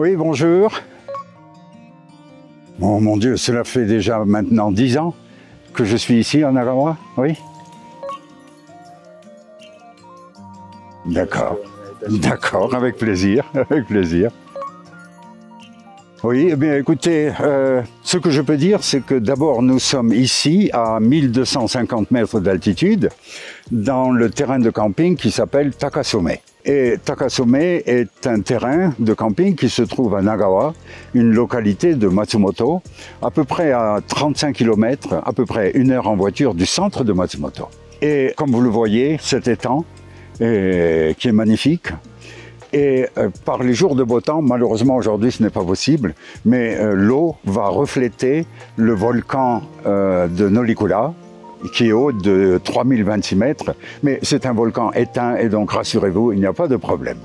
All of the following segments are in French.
Oui, bonjour. Oh mon Dieu, cela fait déjà maintenant 10 ans que je suis ici en Nagawa, oui? D'accord, d'accord, avec plaisir, avec plaisir. Oui, eh bien écoutez, ce que je peux dire, c'est que d'abord nous sommes ici à 1250 mètres d'altitude dans le terrain de camping qui s'appelle Takasome. Et Takasome est un terrain de camping qui se trouve à Nagawa, une localité de Matsumoto, à peu près à 35 km, à peu près 1 heure en voiture du centre de Matsumoto. Et comme vous le voyez, cet étang, qui est magnifique, et par les jours de beau temps, malheureusement aujourd'hui ce n'est pas possible, mais l'eau va refléter le volcan de Nolikula, qui est haut de 3026 mètres, mais c'est un volcan éteint et donc rassurez-vous, il n'y a pas de problème.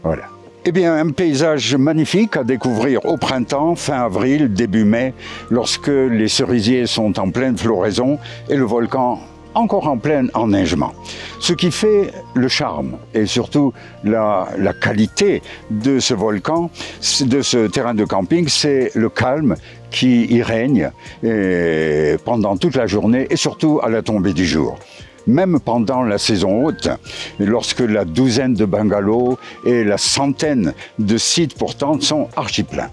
Voilà. Eh bien, un paysage magnifique à découvrir au printemps, fin avril, début mai, lorsque les cerisiers sont en pleine floraison et le volcan encore en plein enneigement. Ce qui fait le charme et surtout la qualité de ce volcan, de ce terrain de camping, c'est le calme qui y règne pendant toute la journée et surtout à la tombée du jour. Même pendant la saison haute, lorsque la douzaine de bungalows et la centaine de sites pour tentes sont archi pleins.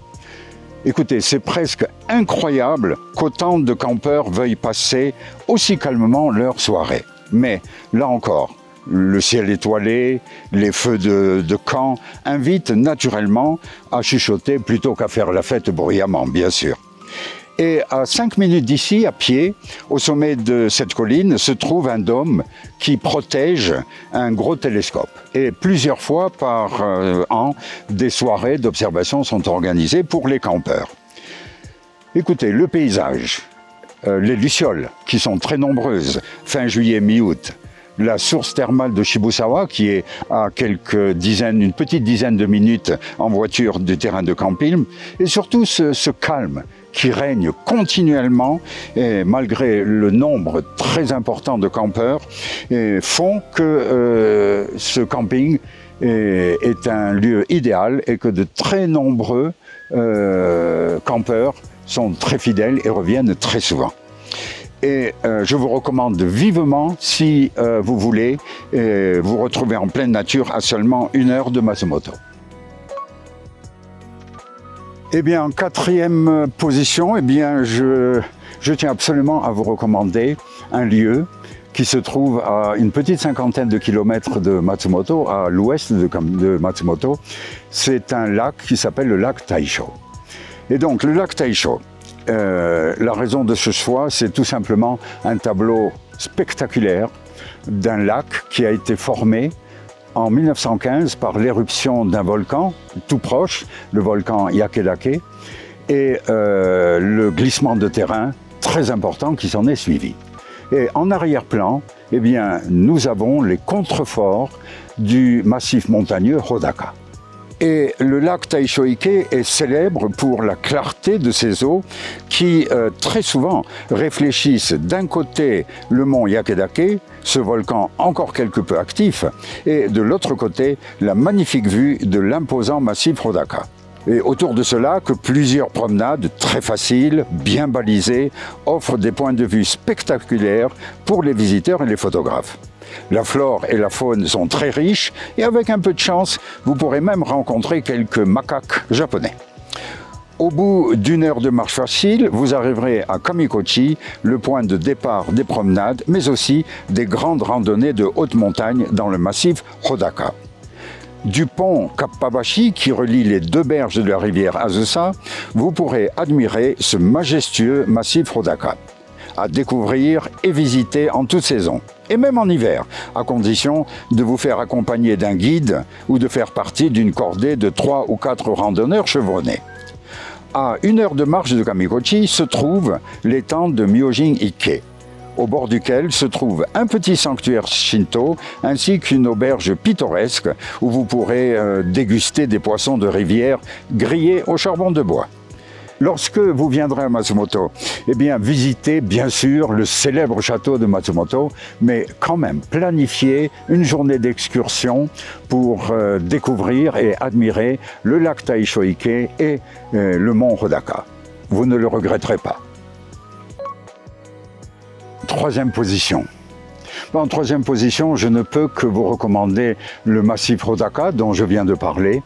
Écoutez, c'est presque incroyable qu'autant de campeurs veuillent passer aussi calmement leur soirée. Mais là encore, le ciel étoilé, les feux de camp invitent naturellement à chuchoter plutôt qu'à faire la fête bruyamment, bien sûr. Et à 5 minutes d'ici, à pied, au sommet de cette colline, se trouve un dôme qui protège un gros télescope. Et plusieurs fois par an, des soirées d'observation sont organisées pour les campeurs. Écoutez, le paysage, les lucioles, qui sont très nombreuses, fin juillet, mi-août, la source thermale de Shibusawa, qui est à une petite dizaine de minutes en voiture du terrain de camping, et surtout ce calme qui règne continuellement, et malgré le nombre très important de campeurs, font que ce camping est un lieu idéal et que de très nombreux campeurs sont très fidèles et reviennent très souvent. Et je vous recommande vivement, si vous voulez vous retrouver en pleine nature à seulement 1 heure de Matsumoto. Eh bien, en 4e position, eh bien, je tiens absolument à vous recommander un lieu qui se trouve à une petite cinquantaine de kilomètres de Matsumoto, à l'ouest de Matsumoto. C'est un lac qui s'appelle le lac Taisho. Et donc, le lac Taisho, la raison de ce choix, c'est tout simplement un tableau spectaculaire d'un lac qui a été formé en 1915 par l'éruption d'un volcan tout proche, le volcan Yakedake, et le glissement de terrain très important qui s'en est suivi. Et en arrière-plan, eh bien, nous avons les contreforts du massif montagneux Hodaka. Et le lac Taishoike est célèbre pour la clarté de ses eaux qui, très souvent, réfléchissent d'un côté le mont Yakedake, ce volcan encore quelque peu actif, et de l'autre côté, la magnifique vue de l'imposant massif Hodaka. Et autour de ce lac, plusieurs promenades très faciles, bien balisées, offrent des points de vue spectaculaires pour les visiteurs et les photographes. La flore et la faune sont très riches et avec un peu de chance, vous pourrez même rencontrer quelques macaques japonais. Au bout d'1 heure de marche facile, vous arriverez à Kamikochi, le point de départ des promenades, mais aussi des grandes randonnées de haute montagne dans le massif Hodaka. Du pont Kappabashi, qui relie les 2 berges de la rivière Azusa, vous pourrez admirer ce majestueux massif Hodaka, à découvrir et visiter en toute saison, et même en hiver, à condition de vous faire accompagner d'un guide ou de faire partie d'une cordée de 3 ou 4 randonneurs chevronnés. À 1 heure de marche de Kamikochi se trouve l'étang de Myojin-ike, au bord duquel se trouve un petit sanctuaire shinto ainsi qu'une auberge pittoresque où vous pourrez déguster des poissons de rivière grillés au charbon de bois. Lorsque vous viendrez à Matsumoto, eh bien, visitez bien sûr le célèbre château de Matsumoto, mais quand même planifiez une journée d'excursion pour découvrir et admirer le lac Taishoike et le mont Hodaka. Vous ne le regretterez pas. Troisième position. En troisième position, je ne peux que vous recommander le massif Hodaka dont je viens de parler.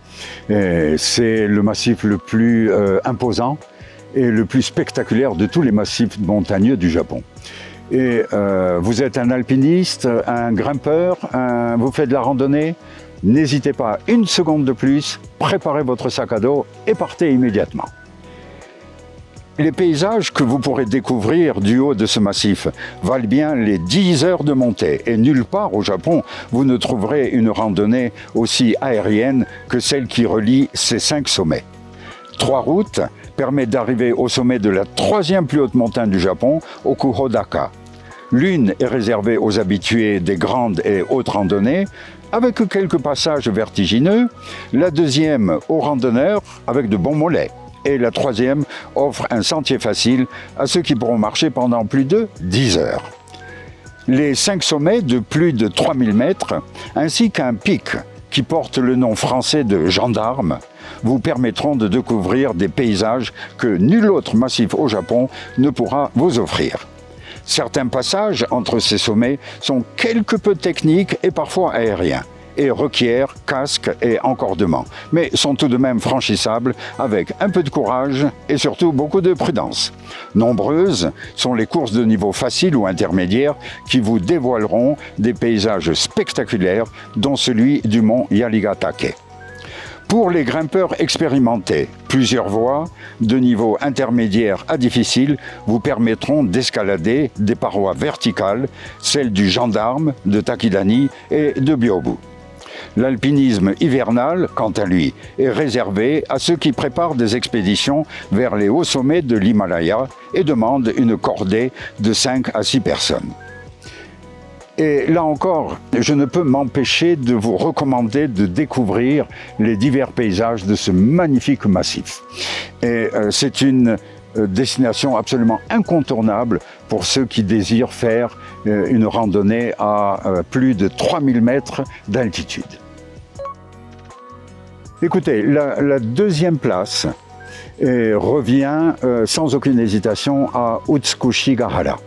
C'est le massif le plus imposant et le plus spectaculaire de tous les massifs montagneux du Japon. Et vous êtes un alpiniste, un grimpeur, vous faites de la randonnée, n'hésitez pas une seconde de plus, préparez votre sac à dos et partez immédiatement. Les paysages que vous pourrez découvrir du haut de ce massif valent bien les 10 heures de montée et nulle part au Japon vous ne trouverez une randonnée aussi aérienne que celle qui relie ces 5 sommets. 3 routes permettent d'arriver au sommet de la 3e plus haute montagne du Japon, Okuhodaka. L'une est réservée aux habitués des grandes et hautes randonnées, avec quelques passages vertigineux, la deuxième aux randonneurs avec de bons mollets. Et la troisième offre un sentier facile à ceux qui pourront marcher pendant plus de 10 heures. Les 5 sommets de plus de 3000 mètres, ainsi qu'un pic qui porte le nom français de gendarme, vous permettront de découvrir des paysages que nul autre massif au Japon ne pourra vous offrir. Certains passages entre ces sommets sont quelque peu techniques et parfois aériens, et requièrent casque et encordement, mais sont tout de même franchissables avec un peu de courage et surtout beaucoup de prudence. Nombreuses sont les courses de niveau facile ou intermédiaire qui vous dévoileront des paysages spectaculaires, dont celui du mont Yaligatake. Pour les grimpeurs expérimentés, plusieurs voies, de niveau intermédiaire à difficile, vous permettront d'escalader des parois verticales, celles du gendarme, de Takidani et de Byobu. L'alpinisme hivernal, quant à lui, est réservé à ceux qui préparent des expéditions vers les hauts sommets de l'Himalaya et demandent une cordée de 5 à 6 personnes. Et là encore, je ne peux m'empêcher de vous recommander de découvrir les divers paysages de ce magnifique massif. Et c'est une destination absolument incontournable pour ceux qui désirent faire une randonnée à plus de 3000 mètres d'altitude. Écoutez, la deuxième place revient sans aucune hésitation à Utsukushigahara.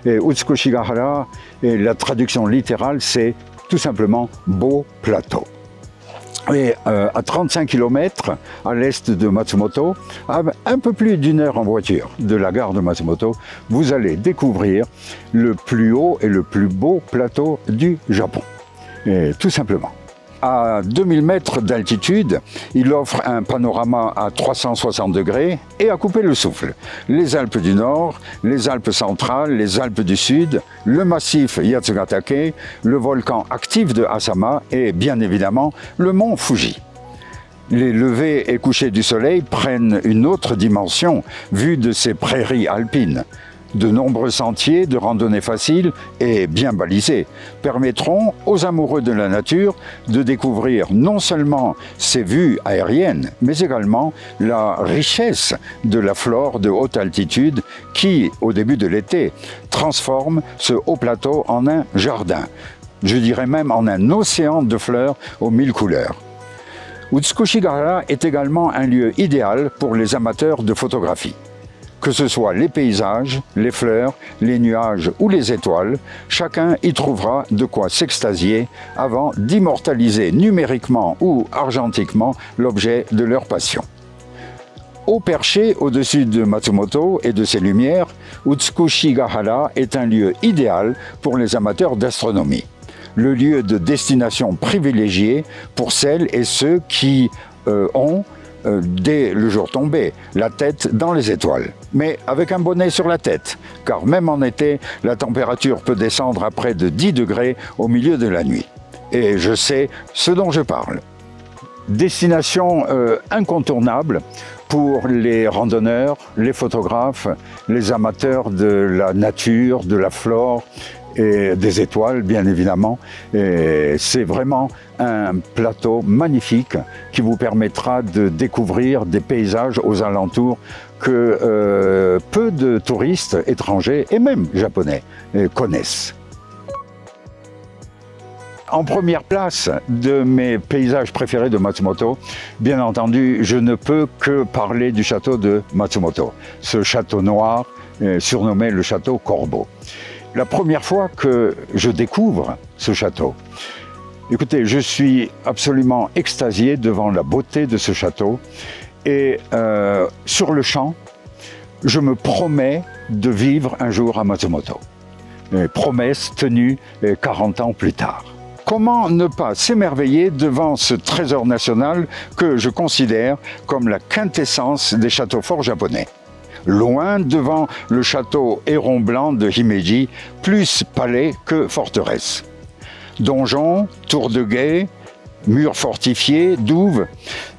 Et Utsukushigahara, et la traduction littérale, c'est tout simplement beau plateau. Et à 35 km à l'est de Matsumoto, à un peu plus d'une heure en voiture de la gare de Matsumoto, vous allez découvrir le plus haut et le plus beau plateau du Japon. Et tout simplement. À 2000 mètres d'altitude, il offre un panorama à 360 degrés et à couper le souffle. Les Alpes du Nord, les Alpes centrales, les Alpes du Sud, le massif Yatsugatake, le volcan actif de Asama et bien évidemment le mont Fuji. Les levées et couchers du soleil prennent une autre dimension vue de ces prairies alpines. De nombreux sentiers de randonnée facile et bien balisés permettront aux amoureux de la nature de découvrir non seulement ces vues aériennes, mais également la richesse de la flore de haute altitude qui, au début de l'été, transforme ce haut plateau en un jardin. Je dirais même en un océan de fleurs aux 1000 couleurs. Utsukushigahara est également un lieu idéal pour les amateurs de photographie. Que ce soit les paysages, les fleurs, les nuages ou les étoiles, chacun y trouvera de quoi s'extasier avant d'immortaliser numériquement ou argentiquement l'objet de leur passion. Haut perché au-dessus de Matsumoto et de ses lumières, Utsukushigahara est un lieu idéal pour les amateurs d'astronomie. Le lieu de destination privilégié pour celles et ceux qui ont dès le jour tombé, la tête dans les étoiles, mais avec un bonnet sur la tête, car même en été, la température peut descendre à près de 10 degrés au milieu de la nuit. Et je sais ce dont je parle. Destination incontournable pour les randonneurs, les photographes, les amateurs de la nature, de la flore et des étoiles, bien évidemment. C'est vraiment un plateau magnifique qui vous permettra de découvrir des paysages aux alentours que peu de touristes étrangers et même japonais connaissent. En première place de mes paysages préférés de Matsumoto, bien entendu, je ne peux que parler du château de Matsumoto, ce château noir surnommé le château Corbeau. La première fois que je découvre ce château, écoutez, je suis absolument extasié devant la beauté de ce château et sur le champ, je me promets de vivre un jour à Matsumoto. Promesse tenue 40 ans plus tard. Comment ne pas s'émerveiller devant ce trésor national que je considère comme la quintessence des châteaux forts japonais? Loin devant le château Héron Blanc de Himeji, plus palais que forteresse. Donjons, tours de guet, murs fortifiés, douves.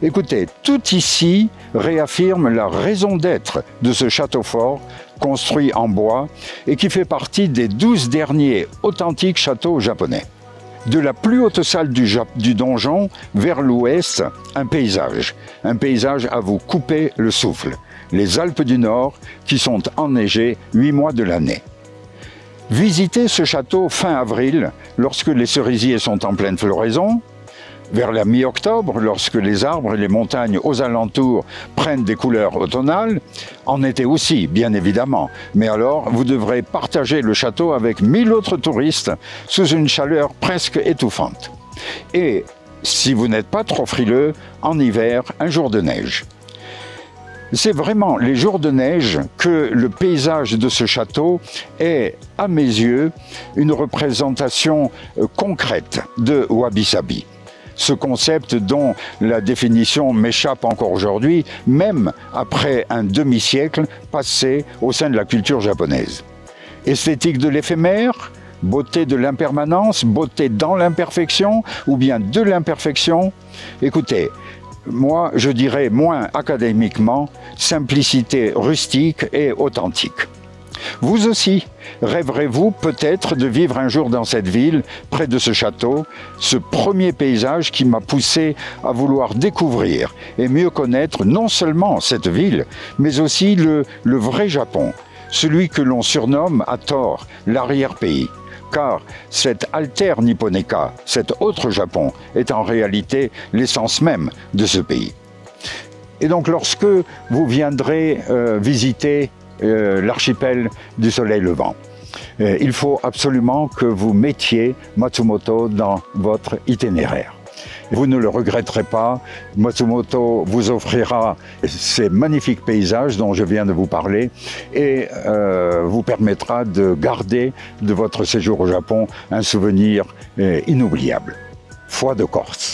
Écoutez, tout ici réaffirme la raison d'être de ce château fort construit en bois et qui fait partie des 12 derniers authentiques châteaux japonais. De la plus haute salle du donjon vers l'ouest, un paysage à vous couper le souffle. Les Alpes du Nord qui sont enneigées 8 mois de l'année. Visitez ce château fin avril lorsque les cerisiers sont en pleine floraison, vers la mi-octobre lorsque les arbres et les montagnes aux alentours prennent des couleurs automnales, en été aussi bien évidemment, mais alors vous devrez partager le château avec 1000 autres touristes sous une chaleur presque étouffante. Et si vous n'êtes pas trop frileux, en hiver, un jour de neige. C'est vraiment les jours de neige que le paysage de ce château est, à mes yeux, une représentation concrète de wabi-sabi. Ce concept dont la définition m'échappe encore aujourd'hui, même après un demi-siècle passé au sein de la culture japonaise. Esthétique de l'éphémère, beauté de l'impermanence, beauté dans l'imperfection ou bien de l'imperfection. Écoutez, moi je dirais moins académiquement, simplicité rustique et authentique. Vous aussi, rêverez-vous peut-être de vivre un jour dans cette ville, près de ce château, ce premier paysage qui m'a poussé à vouloir découvrir et mieux connaître non seulement cette ville, mais aussi le vrai Japon, celui que l'on surnomme à tort l'arrière-pays. Car cet alter nipponeka, cet autre Japon, est en réalité l'essence même de ce pays. Et donc lorsque vous viendrez visiter l'archipel du soleil levant, il faut absolument que vous mettiez Matsumoto dans votre itinéraire. Vous ne le regretterez pas, Matsumoto vous offrira ces magnifiques paysages dont je viens de vous parler et vous permettra de garder de votre séjour au Japon un souvenir inoubliable. Foi de Corse.